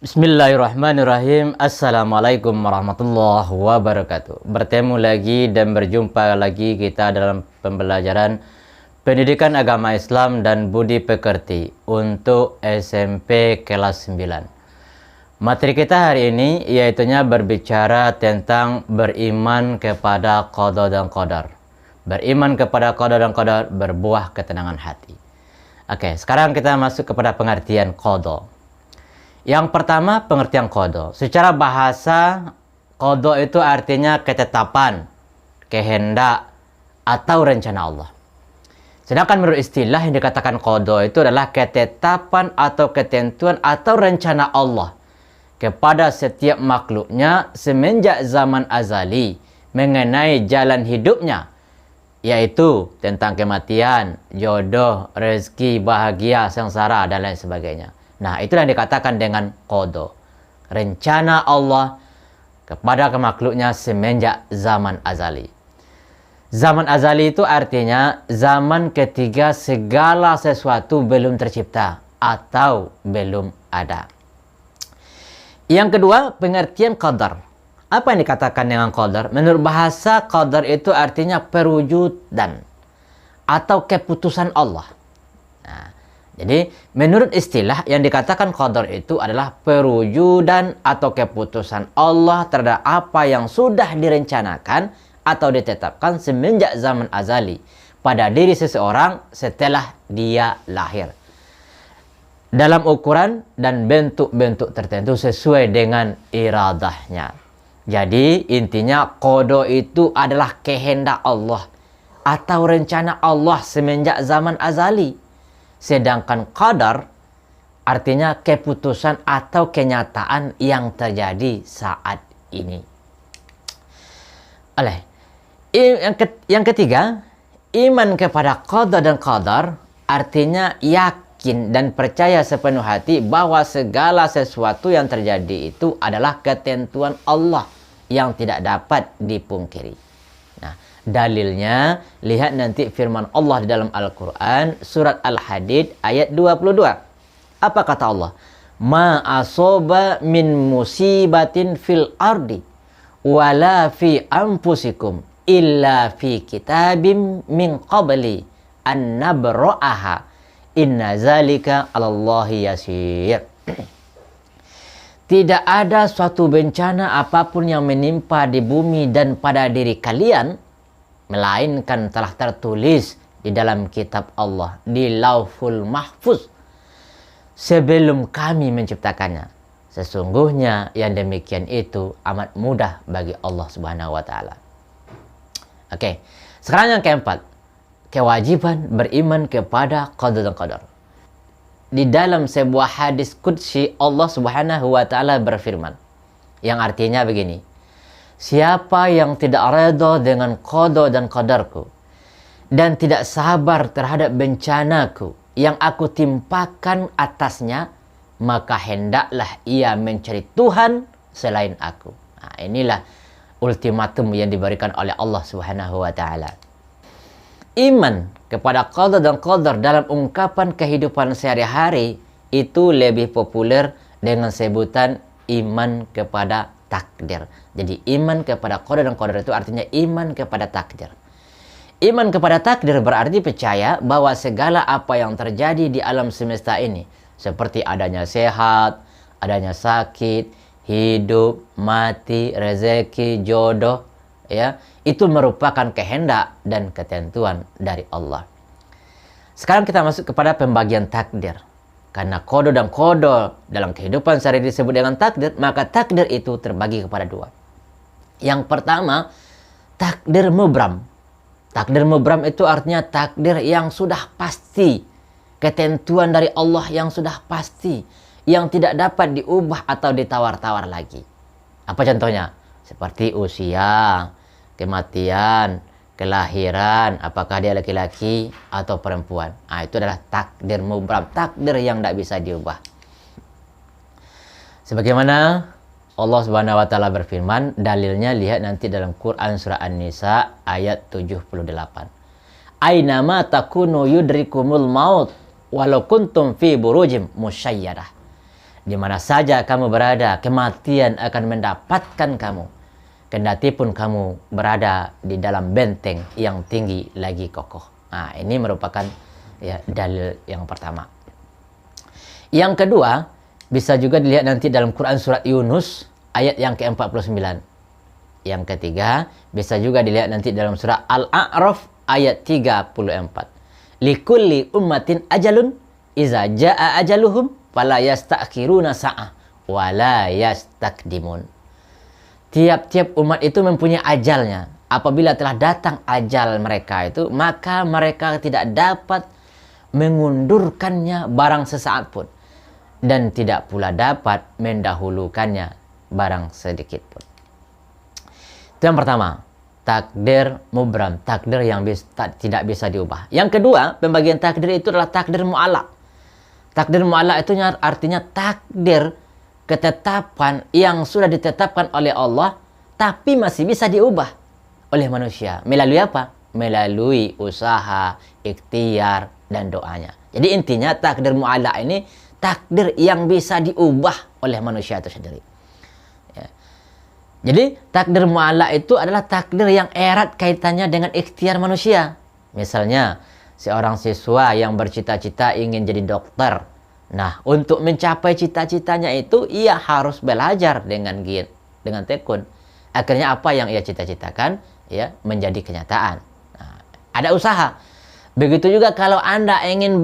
Bismillahirrahmanirrahim. Assalamualaikum warahmatullahi wabarakatuh. Bertemu lagi dan berjumpa lagi kita dalam pembelajaran Pendidikan Agama Islam dan Budi Pekerti untuk SMP kelas 9. Materi kita hari ini yaitunya berbicara tentang beriman kepada qada dan qadar. Beriman kepada qada dan qadar berbuah ketenangan hati. Oke, sekarang kita masuk kepada pengertian qada. Yang pertama, pengertian qada. Secara bahasa, qada itu artinya ketetapan, kehendak, atau rencana Allah. Sedangkan menurut istilah yang dikatakan qada itu adalah ketetapan atau ketentuan atau rencana Allah kepada setiap makhluknya semenjak zaman azali mengenai jalan hidupnya, yaitu tentang kematian, jodoh, rezeki, bahagia, sengsara, dan lain sebagainya. Nah, itulah yang dikatakan dengan qada. Rencana Allah kepada makhluknya semenjak zaman azali. Zaman azali itu artinya zaman ketika segala sesuatu belum tercipta atau belum ada. Yang kedua, pengertian qadar. Apa yang dikatakan dengan qadar? Menurut bahasa, qadar itu artinya perwujudan atau keputusan Allah. Nah, jadi menurut istilah yang dikatakan qadar itu adalah perwujudan atau keputusan Allah terhadap apa yang sudah direncanakan atau ditetapkan semenjak zaman azali pada diri seseorang setelah dia lahir, dalam ukuran dan bentuk-bentuk tertentu sesuai dengan iradahnya. Jadi intinya qada itu adalah kehendak Allah atau rencana Allah semenjak zaman azali. Sedangkan qadar artinya keputusan atau kenyataan yang terjadi saat ini. Yang ketiga, iman kepada qada dan qadar artinya yakin dan percaya sepenuh hati bahwa segala sesuatu yang terjadi itu adalah ketentuan Allah yang tidak dapat dipungkiri. Nah, dalilnya lihat nanti firman Allah di dalam Al-Quran surat Al-Hadid ayat 22. Apa kata Allah? Ma asoba min musibatin fil ardi wala fi anfusikum illa fi kitabim min qabli an nabra'aha inna zalika 'alallahi yasir. Tidak ada suatu bencana apapun yang menimpa di bumi dan pada diri kalian, melainkan telah tertulis di dalam kitab Allah, di Lauhul Mahfuz, sebelum kami menciptakannya. Sesungguhnya yang demikian itu amat mudah bagi Allah Subhanahu wa Ta'ala. Oke, sekarang yang keempat, kewajiban beriman kepada qada dan qadar. Di dalam sebuah hadis qudsi Allah Subhanahu wa Ta'ala berfirman yang artinya begini: siapa yang tidak redha dengan qada dan qadarku dan tidak sabar terhadap bencanaku yang aku timpakan atasnya, maka hendaklah ia mencari Tuhan selain aku. Nah, inilah ultimatum yang diberikan oleh Allah Subhanahu wa Ta'ala. Iman kepada qada dan qadar dalam ungkapan kehidupan sehari-hari itu lebih populer dengan sebutan iman kepada takdir. Jadi iman kepada qada dan qadar itu artinya iman kepada takdir. Iman kepada takdir berarti percaya bahwa segala apa yang terjadi di alam semesta ini, seperti adanya sehat, adanya sakit, hidup, mati, rezeki, jodoh, ya, itu merupakan kehendak dan ketentuan dari Allah. Sekarang kita masuk kepada pembagian takdir. Karena qada dan qadar dalam kehidupan sehari disebut dengan takdir, maka takdir itu terbagi kepada dua. Yang pertama, takdir mubram. Takdir mubram itu artinya takdir yang sudah pasti, ketentuan dari Allah yang sudah pasti, yang tidak dapat diubah atau ditawar-tawar lagi. Apa contohnya? Seperti usia, kematian, kelahiran, apakah dia laki-laki atau perempuan. Nah, itu adalah takdir mubram, takdir yang tidak bisa diubah. Sebagaimana Allah Subhanahu wa Ta'ala berfirman, dalilnya lihat nanti dalam Quran surah An-Nisa ayat 78. Ainama takunu yudrikumul maut walau kuntum fi burujim musyayyadah. Di mana saja kamu berada, kematian akan mendapatkan kamu. Kendati pun kamu berada di dalam benteng yang tinggi lagi kokoh. Nah, ini merupakan ya dalil yang pertama. Yang kedua, bisa juga dilihat nanti dalam Quran surat Yunus ayat yang ke-49. Yang ketiga, bisa juga dilihat nanti dalam surah Al-A'raf ayat 34. Likulli ummatin ajalun iza jaa ajaluhum fala yasta'khiruna sa'ah wa la yastakdimun. Tiap-tiap umat itu mempunyai ajalnya. Apabila telah datang ajal mereka itu, maka mereka tidak dapat mengundurkannya barang sesaat pun, dan tidak pula dapat mendahulukannya barang sedikit pun. Itu yang pertama, takdir mubram, takdir yang tidak bisa diubah. Yang kedua, pembagian takdir itu adalah takdir mu'allaq. Takdir mu'allaq itu artinya takdir ketetapan yang sudah ditetapkan oleh Allah tapi masih bisa diubah oleh manusia. Melalui apa? Melalui usaha, ikhtiar, dan doanya. Jadi intinya takdir mu'allaq ini takdir yang bisa diubah oleh manusia itu sendiri. Ya. Jadi takdir mu'allaq itu adalah takdir yang erat kaitannya dengan ikhtiar manusia. Misalnya seorang siswa yang bercita-cita ingin jadi dokter. Nah, untuk mencapai cita-citanya itu ia harus belajar dengan giat, dengan tekun. Akhirnya apa yang ia cita-citakan ya menjadi kenyataan. Nah, ada usaha. Begitu juga kalau Anda ingin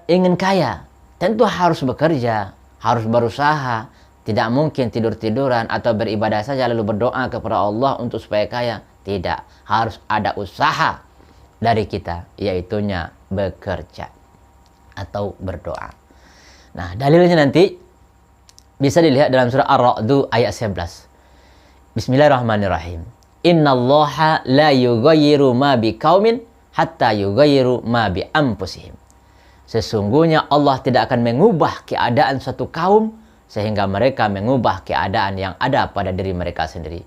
ingin kaya, tentu harus bekerja, harus berusaha. Tidak mungkin tidur-tiduran atau beribadah saja lalu berdoa kepada Allah untuk supaya kaya. Tidak, harus ada usaha dari kita, yaitunya bekerja atau berdoa. Nah, dalilnya nanti bisa dilihat dalam surah Ar-Ra'd ayat 11. Bismillahirrahmanirrahim. Innallaha la yughayyiru ma biqaumin hatta yughayyiru ma bi anfusihim. Sesungguhnya Allah tidak akan mengubah keadaan suatu kaum sehingga mereka mengubah keadaan yang ada pada diri mereka sendiri.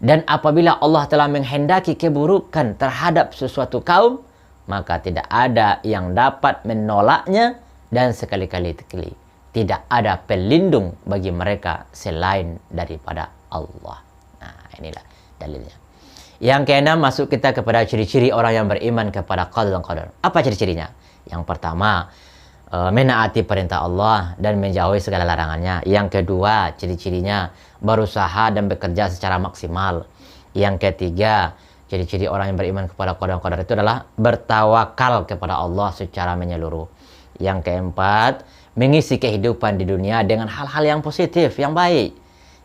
Dan apabila Allah telah menghendaki keburukan terhadap sesuatu kaum, maka tidak ada yang dapat menolaknya, dan sekali-kali tidak ada pelindung bagi mereka selain daripada Allah. Nah, inilah dalilnya. Yang keenam, masuk kita kepada ciri-ciri orang yang beriman kepada qada dan qadar. Apa ciri-cirinya? Yang pertama, menaati perintah Allah dan menjauhi segala larangannya. Yang kedua, ciri-cirinya berusaha dan bekerja secara maksimal. Yang ketiga, ciri-ciri orang yang beriman kepada qada dan qadar itu adalah bertawakal kepada Allah secara menyeluruh. Yang keempat, mengisi kehidupan di dunia dengan hal-hal yang positif, yang baik.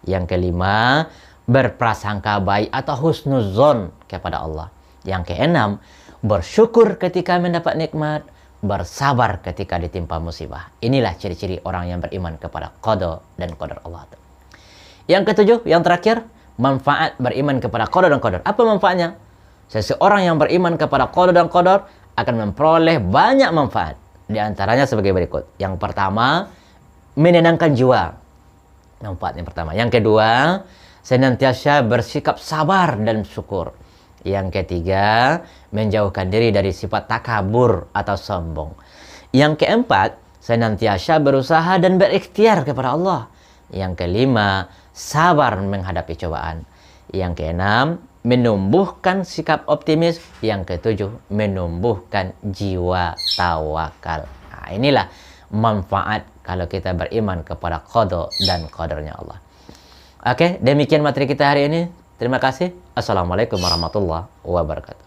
Yang kelima, berprasangka baik atau husnuzon kepada Allah. Yang keenam, bersyukur ketika mendapat nikmat, bersabar ketika ditimpa musibah. Inilah ciri-ciri orang yang beriman kepada qada dan qadar Allah. Yang ketujuh, yang terakhir, manfaat beriman kepada qada dan qadar. Apa manfaatnya? Seseorang yang beriman kepada qada dan qadar akan memperoleh banyak manfaat. Di antaranya sebagai berikut. Yang pertama, menenangkan jiwa. Manfaat yang pertama. Yang kedua, senantiasa bersikap sabar dan syukur. Yang ketiga, menjauhkan diri dari sifat takabur atau sombong. Yang keempat, senantiasa berusaha dan berikhtiar kepada Allah. Yang kelima, sabar menghadapi cobaan. Yang keenam, menumbuhkan sikap optimis. Yang ketujuh, menumbuhkan jiwa tawakal. Nah, inilah manfaat kalau kita beriman kepada qada dan qadarnya Allah. Oke, demikian materi kita hari ini. Terima kasih. Assalamualaikum warahmatullahi wabarakatuh.